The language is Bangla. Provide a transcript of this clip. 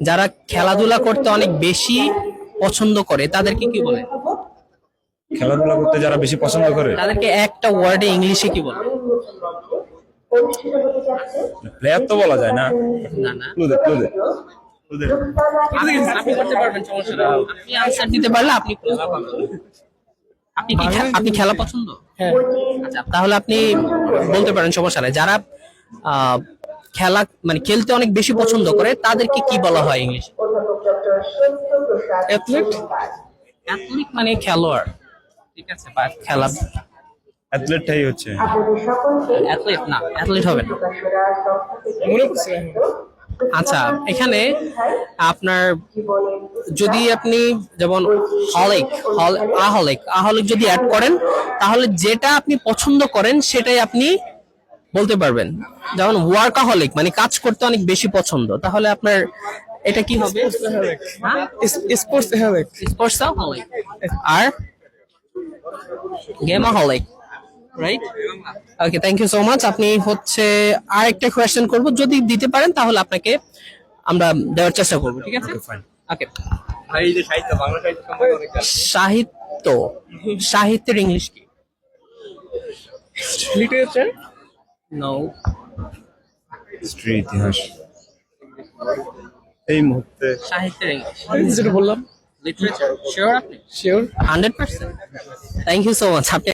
যারা খেলাধুলা করতে অনেক বেশি পছন্দ করে তাদেরকে কি বলে? খেলাধুলা করতে যারা বেশি পছন্দ করে, তাদেরকে একটা ওয়ার্ডে ইংলিশে কি বলে? প্লেয়ার তো বলা যায় না। না না, ক্লু দে, ক্লু দে, ক্লু দে। আপনি করতে পারবেন, সমস্যা নেই। আপনি আনসার দিতে পারলে আপনি clue পাবেন। আপনি খেলা পছন্দ? হ্যাঁ। আচ্ছা, তাহলে আপনি বলতে পারেন, সমস্যা নাই। যারা আহ, খেলা মানে খেলতে অনেক বেশি পছন্দ করে তাদেরকে কি বলা হয় ইংলিশে? অ্যাথলেট। অ্যাথলিট মানে খেলোয়াড়, ঠিক আছে, বা খেলা। অ্যাথলেটটাই হচ্ছে। অ্যাথলিট না, অ্যাথলিট হবে না। মনে পড়ছে এখন। আচ্ছা, এখানে আপনার যদি আপনি যেমন হলিক, আহলিক যদি অ্যাড করেন তাহলে যেটা আপনি পছন্দ করেন সেটাই আপনি বলতে পারবেন। যেমন ওয়ার্কাহলিক মানে কাজ করতে অনেক বেশি পছন্দ, তাহলে আপনার এটা কি হবে? হ্যাঁ, স্পোর্টস হ্যালিক। স্পোর্টসহলিক। আর gameaholic, right? Okay, thank you so much. আপনি হচ্ছে আরেকটা কোয়েশ্চেন করব, যদি দিতে পারেন তাহলে আপনাকে আমরা দেওয়ার চেষ্টা করব, ঠিক আছে? ওকে। ভাই এই যে সাহিত্য, বাংলা সাহিত্য সম্পর্কে অনেক জানি। সাহিত্য, সাহিত্যের ইংলিশ কি? লিটারেচার। নো। হিস্ট্রি, ইতিহাস। এই মুহূর্তে সাহিত্যের ইংলিশ যেটা বললাম। লিটারেচার। শিওর আপনি? Sure. 100%? Thank you so much. আপনি